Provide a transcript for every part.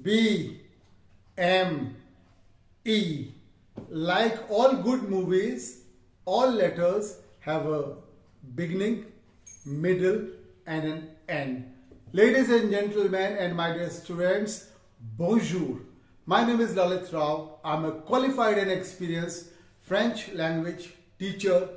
B M E. Like all good movies, all letters have a beginning, middle and an end. Ladies and gentlemen and my dear students, bonjour. My name is Lalit Rao. I'm a qualified and experienced French language teacher,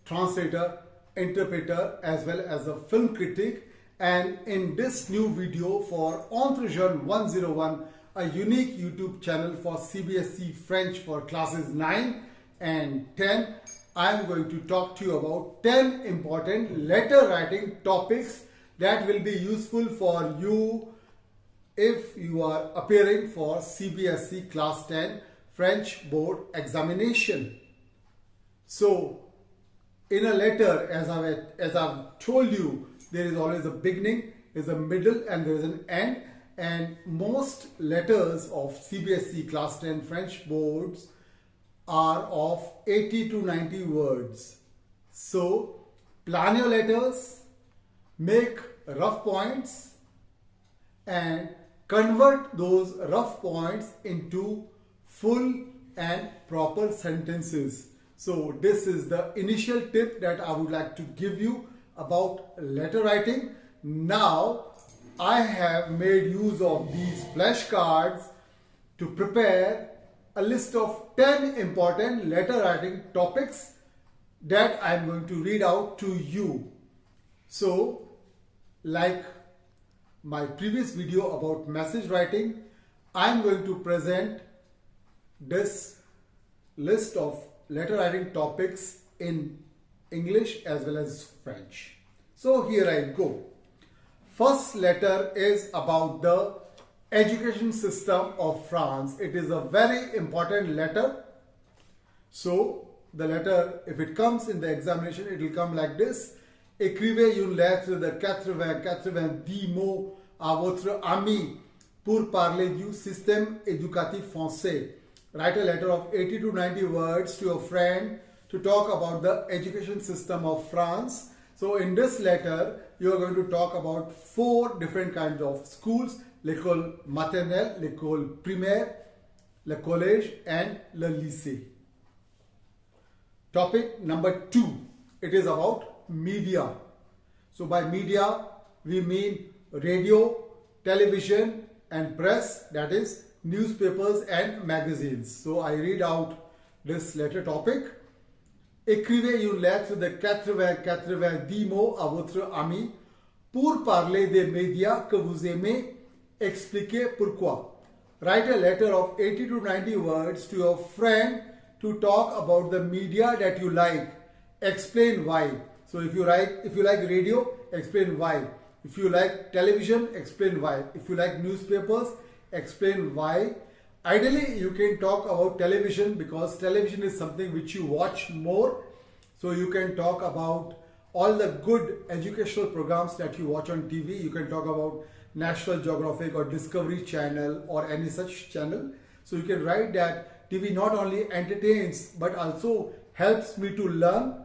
translator, interpreter as well as a film critic, and in this new video for Entre Jeunes 101, a unique YouTube channel for CBSE French for classes 9 and 10, I am going to talk to you about 10 important letter writing topics that will be useful for you if you are appearing for CBSE class 10 French board examination. So in a letter, as I've told you, there is always a beginning, there is a middle and there is an end, and most letters of CBSE class 10 French boards are of 80 to 90 words. So plan your letters, make rough points and convert those rough points into full and proper sentences. So this is the initial tip that I would like to give you about letter writing. Now I have made use of these flashcards to prepare a list of 10 important letter writing topics that I am going to read out to you. So like my previous video about message writing, I am going to present this list of letter writing topics in English as well as French. So here I go. First letter is about the education system of France. It is a very important letter. So the letter, if it comes in the examination, it will come like this. Écrivez une lettre de 90 mots à votre ami pour parler du système éducatif français. Write a letter of 80 to 90 words to your friend to talk about the education system of France. So in this letter, you are going to talk about 4 different kinds of schools: l'école maternelle, l'école primaire, le collège and le lycée. Topic number 2, it is about media. So by media, we mean radio, television and press, that is newspapers and magazines. So I read out this letter topic. Écrivez une lettre de 90 mots à votre ami pour parler des médias que vous aimez. Expliquez pourquoi. Write a letter of 80 to 90 words to your friend to talk about the media that you like. Explain why. So if you like radio, explain why. If you like television, explain why. If you like newspapers, explain why. Ideally, you can talk about television because television is something which you watch more. So you can talk about all the good educational programs that you watch on TV. You can talk about National Geographic or Discovery Channel or any such channel. So you can write that TV not only entertains but also helps me to learn,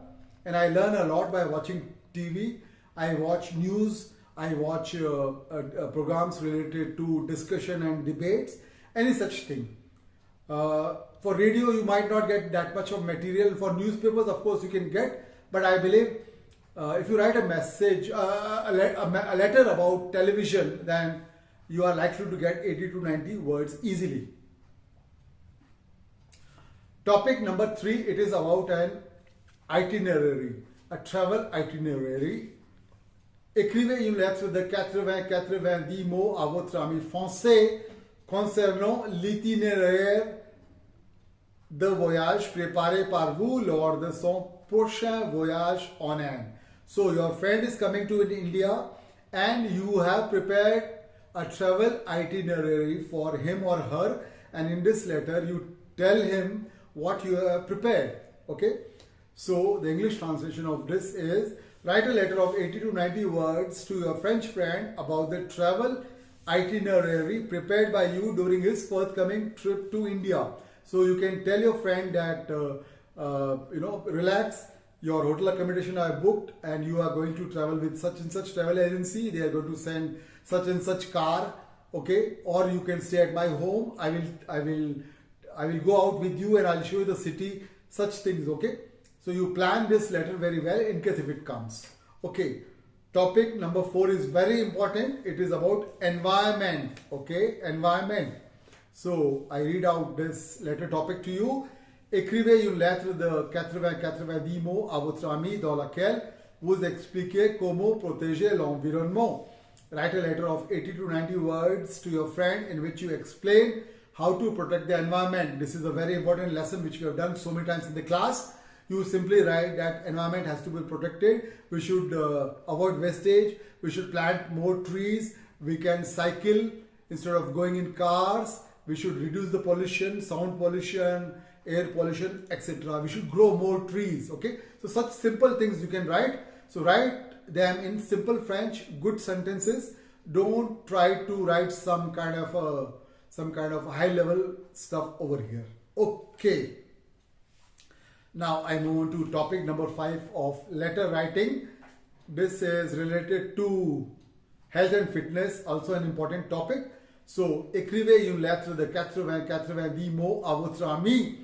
and I learn a lot by watching TV. I watch news, I watch programs related to discussion and debates, any such thing. For radio, you might not get that much of material. For newspapers, of course, you can get, but I believe if you write a message, a letter about television, then you are likely to get 80 to 90 words easily. Topic number 3, it is about an itinerary, a travel itinerary. Écrivez une lettre de 90 mots à votre ami français concernant l'itinéraire de voyage préparé par vous lors de son prochain voyage en Inde. So your friend is coming to India and you have prepared a travel itinerary for him or her, and in this letter you tell him what you have prepared. Okay, so the English translation of this is: write a letter of 80 to 90 words to your French friend about the travel itinerary prepared by you during his forthcoming trip to India. So you can tell your friend that relax, your hotel accommodation I booked and you are going to travel with such and such travel agency. They are going to send such and such car okay, or you can stay at my home. I will go out with you and I'll show you the city, such things, okay. So you plan this letter very well in case if it comes. Okay, topic number 4 is very important. It is about environment, okay, environment. So I read out this letter topic to you. Écrivez une lettre de 80 mots à votre ami dans laquelle vous expliquez comment protéger l'environnement. Write a letter of 80 to 90 words to your friend in which you explain how to protect the environment. This is a very important lesson which we have done so many times in the class. You simply write that environment has to be protected. We should avoid wastage. We should plant more trees. We can cycle instead of going in cars. We should reduce the pollution, sound pollution, air pollution, etc. We should grow more trees. Okay. So such simple things you can write. So write them in simple French, good sentences. Don't try to write some kind of high level stuff over here. Okay. Now I move on to topic number 5 of letter writing. This is related to health and fitness, also an important topic. So, écrivez une lettre de 80 mots à votre ami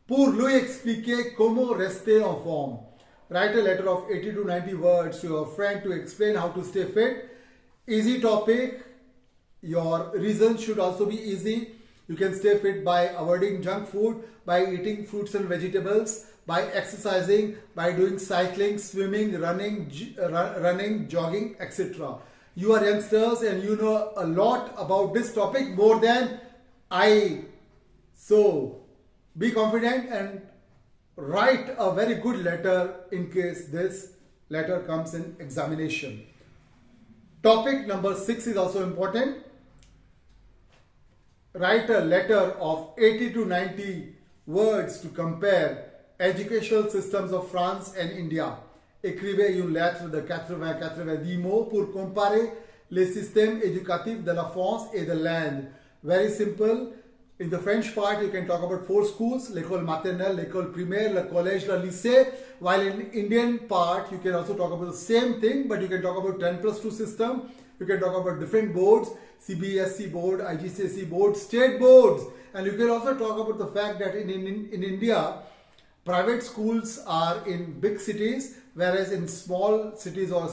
pour lui expliquer comment rester en forme. Write a letter of 80 to 90 words to your friend to explain how to stay fit. Easy topic. Your reasons should also be easy. You can stay fit by avoiding junk food, by eating fruits and vegetables, by exercising, by doing cycling, swimming, running, jogging, etc. You are youngsters and you know a lot about this topic more than I. So be confident and write a very good letter in case this letter comes in examination. Topic number 6 is also important. Write a letter of 80 to 90 words to compare educational systems of France and India. Écrivez une lettre de 80 mots pour comparer les systèmes éducatifs de la France et de l'Inde. Very simple. In the French part, you can talk about 4 schools: l'école maternelle, l'école primaire, le collège, le lycée. While in Indian part, you can also talk about the same thing, but you can talk about 10+2 system. You can talk about different boards: CBSE board, IGCSE board, state boards. And you can also talk about the fact that in India, private schools are in big cities, whereas in small cities or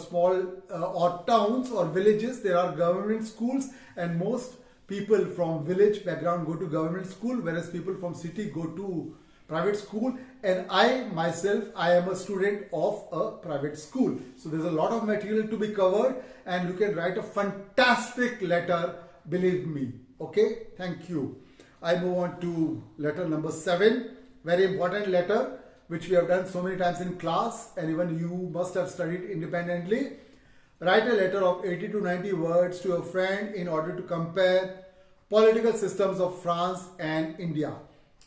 or towns or villages, there are government schools, and most people from village background go to government school, whereas people from city go to private school. And I myself, I am a student of a private school. So there's a lot of material to be covered and you can write a fantastic letter, believe me. Okay, thank you. I move on to letter number 7. Very important letter which we have done so many times in class and even you must have studied independently. Write a letter of 80 to 90 words to a friend in order to compare political systems of France and India.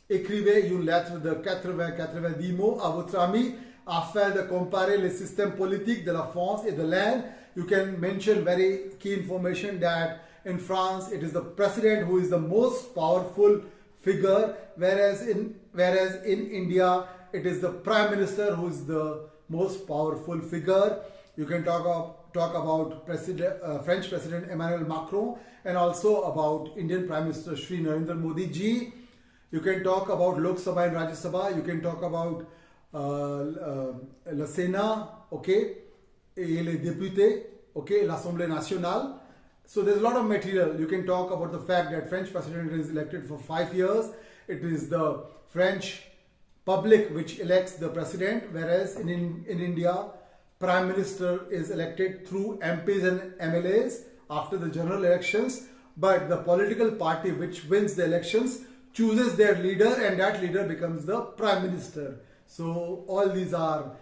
Écrivez une lettre de 80 mots à votre ami afin de comparer les systèmes politiques de la France et de l'Inde. You can mention very key information that in France it is the president who is the most powerful figure, whereas in India it is the prime minister who is the most powerful figure. You can talk about French President Emmanuel Macron and also about Indian Prime Minister Shri Narendra Modi ji. You can talk about Lok Sabha and Rajya Sabha. You can talk about la Sénat, okay, et les députés, okay, l'Assemblée nationale. So there's a lot of material. You can talk about the fact that French President is elected for 5 years. It is the French public which elects the president, whereas in India, Prime Minister is elected through MPs and MLAs after the general elections, but the political party which wins the elections chooses their leader and that leader becomes the Prime Minister. So all these are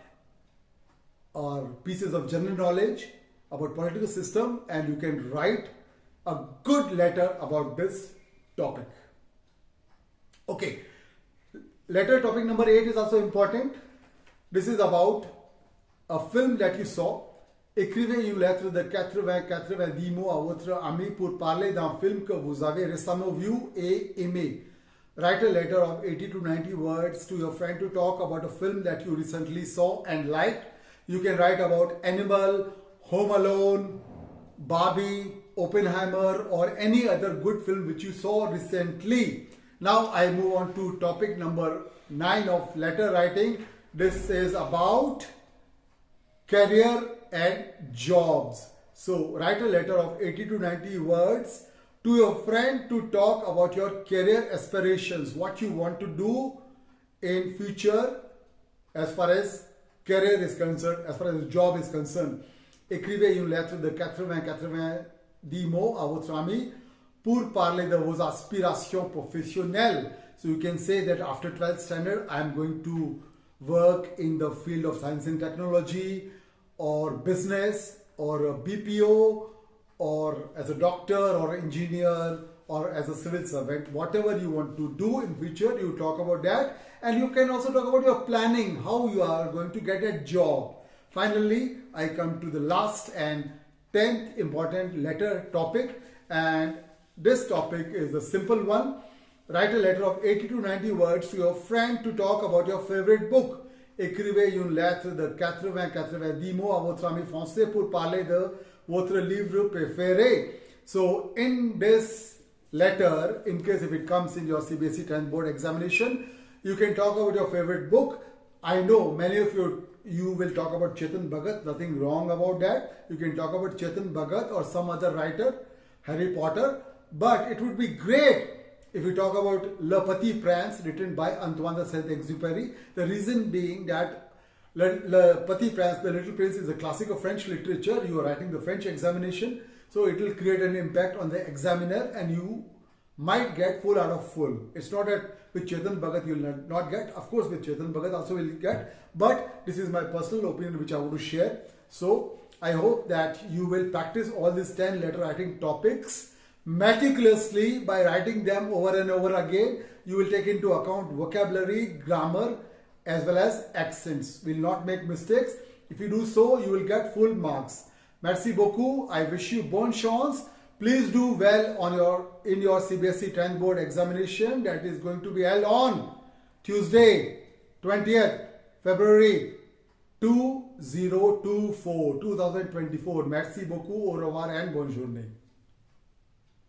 pieces of general knowledge about political system and you can write a good letter about this topic. Okay, letter topic number 8 is also important. This is about a film that you saw. Écrivez une lettre de 80 mots à votre ami pour parler d'un film que vous avez récemment vu et aimé. Write a letter of 80 to 90 words to your friend to talk about a film that you recently saw and liked. You can write about Animal, Home Alone, Barbie, Oppenheimer or any other good film which you saw recently. Now I move on to topic number 9 of letter writing. This is about career and jobs. So write a letter of 80 to 90 words to your friend to talk about your career aspirations, what you want to do in future as far as career is concerned, as far as job is concerned. Écrivez une lettre de 90 mots à votre ami pour parler de vos aspirations professionnelles. So you can say that after 12th standard, I am going to work in the field of science and technology or business or a BPO or as a doctor or engineer or as a civil servant. Whatever you want to do in future, you talk about that. And you can also talk about your planning, how you are going to get a job. Finally, I come to the last and 10th important letter topic, and this topic is a simple one. Write a letter of 80 to 90 words to your friend to talk about your favorite book. Écrivez une lettre de 90 mots à votre ami français pour parler de votre livre préféré. So in this letter, in case if it comes in your CBSE 10th board examination, you can talk about your favorite book. I know many of you will talk about Chetan Bhagat, nothing wrong about that. You can talk about Chetan Bhagat or some other writer, Harry Potter. But it would be great if we talk about Le Petit Prince, written by Antoine de Saint-Exupéry. The reason being that Le Petit Prince, The Little Prince, is a classic of French literature. You are writing the French examination, so it will create an impact on the examiner and you might get full out of full. It's not that with Chetan Bhagat you will not get. Of course with Chetan Bhagat also will get. But this is my personal opinion which I want to share. So I hope that you will practice all these 10 letter writing topics meticulously by writing them over and over again. You will take into account vocabulary, grammar as well as accents. Will not make mistakes. If you do so, you will get full marks. Merci beaucoup. I wish you bonne chance. Please do well on in your CBSE 10th board examination that is going to be held on Tuesday, 20th February 2024. Merci beaucoup. Au revoir and bonne journée.